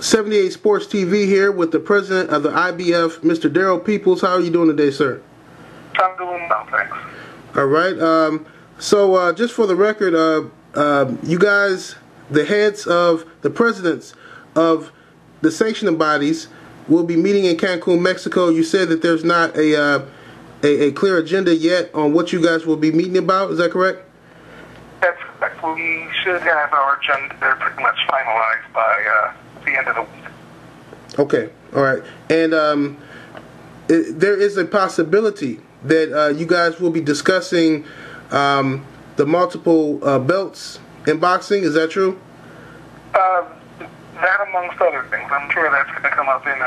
78 Sports TV here with the president of the IBF, Mr. Daryl Peoples. How are you doing today, sir? I'm doing well, thanks. All right. So just for the record, you guys, the heads of the presidents of the sanctioning bodies, will be meeting in Cancun, Mexico. You said that there's not a clear agenda yet on what you guys will be meeting about. Is that correct? That's correct. We should have our agenda pretty much finalized by the end of the week. Okay. All right. And there is a possibility that you guys will be discussing the multiple belts in boxing. Is that true? That amongst other things. I'm sure that's going to come up in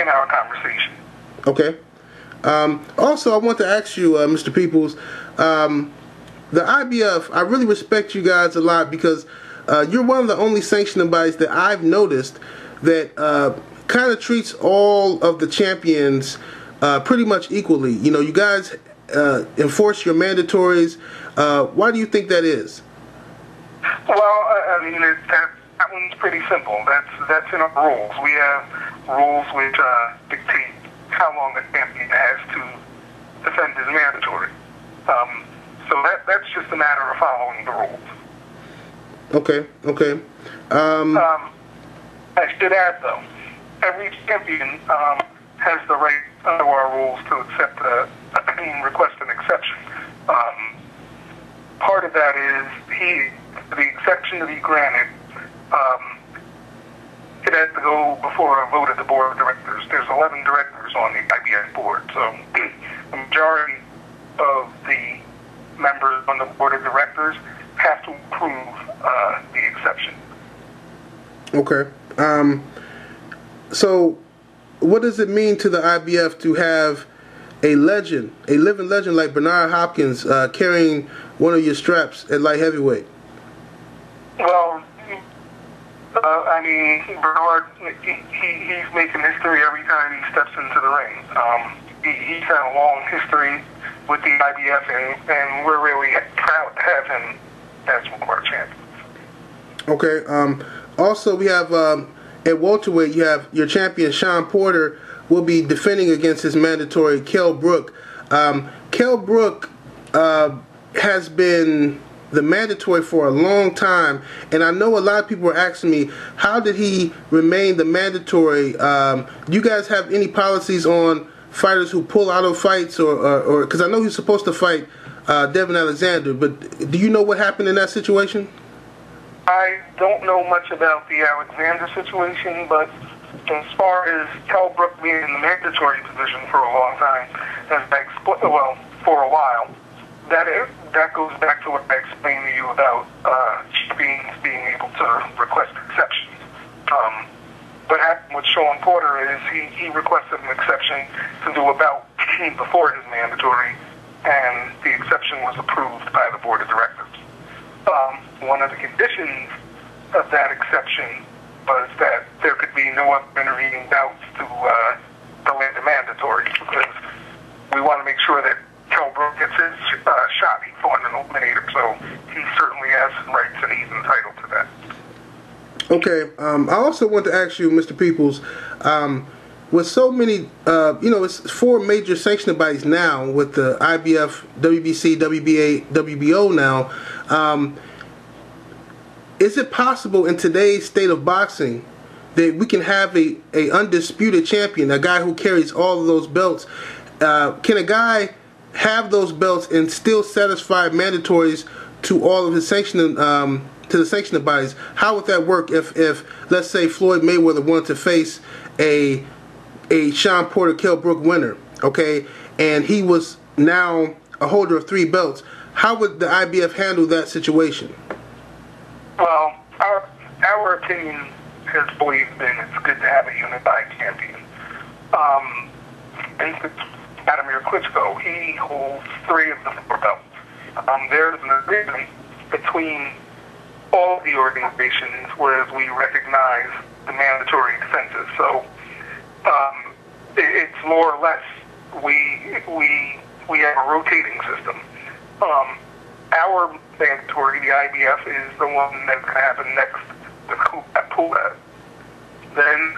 our conversation. Okay. Also, I want to ask you, Mr. Peoples, the IBF, I really respect you guys a lot because you're one of the only sanctioning bodies that I've noticed that kind of treats all of the champions pretty much equally. You know, you guys enforce your mandatories. Why do you think that is? Well, I mean, that one's pretty simple. That's in our rules. We have rules which dictate how long a champion has to defend his mandatory. So that's just a matter of following the rules. Okay, okay. I should add, though, every champion has the right under our rules to request an exception. Part of that is the exception to be granted, it has to go before a vote of the board of directors. There's 11 directors on the IBF board, so the majority of the members on the board of directors have to approve the exception. Okay. So what does it mean to the IBF to have a legend, a living legend like Bernard Hopkins carrying one of your straps at light heavyweight? Well, I mean, Bernard, he's making history every time he steps into the ring. He's had a long history with the IBF, and we're really proud to have him as one of our champions. Okay. Also, we have at welterweight, you have your champion Shawn Porter will be defending against his mandatory Kell Brook. Kell Brook has been the mandatory for a long time, and I know a lot of people are asking me, how did he remain the mandatory? Do you guys have any policies on fighters who pull out of fights, or because I know he's supposed to fight Devin Alexander, but do you know what happened in that situation? I don't know much about the Alexander situation, but as far as Kell Brook being in the mandatory position for a long time, for a while, that goes back to what I explained to you about being able to request exceptions. What happened with Shawn Porter is he requested an exception to do a bout before his mandatory, and the exception was approved by the board of directors. One of the conditions of that exception was that there could be no other intervening bouts to delay the mandatory, because we want to make sure that Kell Brook gets his shot. He fought an eliminator, so he certainly has some rights and he's entitled to that. Okay. I also want to ask you, Mr. Peoples, with so many, it's 4 major sanctioning bodies now with the IBF, WBC, WBA, WBO now. Is it possible in today's state of boxing that we can have a undisputed champion, a guy who carries all of those belts? Can a guy have those belts and still satisfy mandatories to all of his sanctioning, to the sanctioning bodies? How would that work if let's say Floyd Mayweather wanted to face a Shawn Porter Kell Brook winner, okay, and he was now a holder of 3 belts? How would the IBF handle that situation? Well, our opinion has always been it's good to have a unified champion. Vladimir Klitschko, he holds 3 of the 4 belts. There's an agreement between all the organizations, whereas we recognize the mandatory defenses. So it's more or less we have a rotating system. Our mandatory, the IBF, is the one that's going to happen next. The Then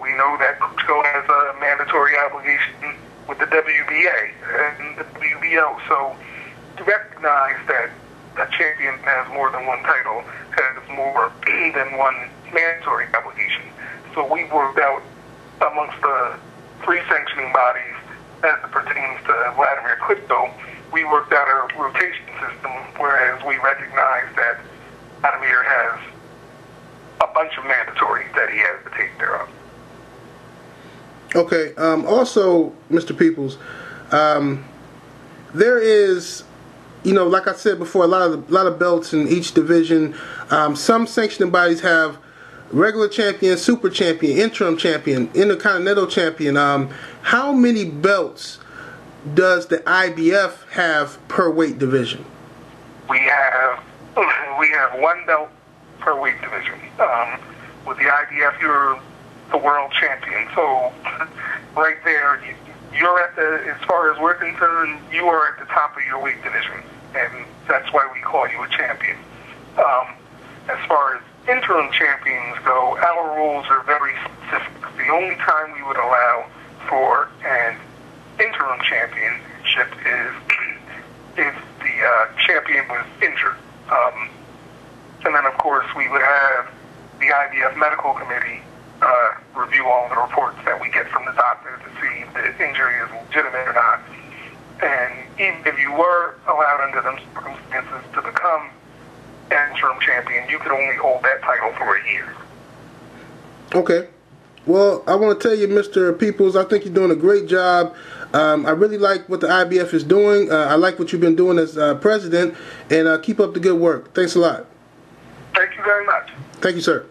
we know that Klitschko has a mandatory obligation with the WBA and the WBO. So to recognize that a champion has more than one title, has more than one mandatory obligation. So we worked out amongst the three sanctioning bodies as it pertains to Vladimir Klitschko, we worked out a rotation system, whereas we recognize that Vladimir has a bunch of mandatory that he has to take care of. Okay. Also, Mr. Peoples, there is, like I said before, a lot of belts in each division. Some sanctioning bodies have regular champion, super champion, interim champion, intercontinental champion. How many belts does the IBF have per weight division? We have one belt per weight division. With the IBF, you're the world champion. So right there, you're at as far as we're concerned, you are at the top of your weight division, and that's why we call you a champion. As far as interim champions go, our rules are very specific. The only time we would allow for an interim championship is if the champion was injured. And then, of course, we would have the IBF medical committee review all the reports that we get from the doctor to see if the injury is legitimate or not. And even if you were allowed under them circumstances to become an interim champion, you could only hold that title for a year. Okay. Well, I want to tell you, Mr. Peoples, I think you're doing a great job. I really like what the IBF is doing. I like what you've been doing as president, and keep up the good work. Thanks a lot. Thank you very much. Thank you, sir.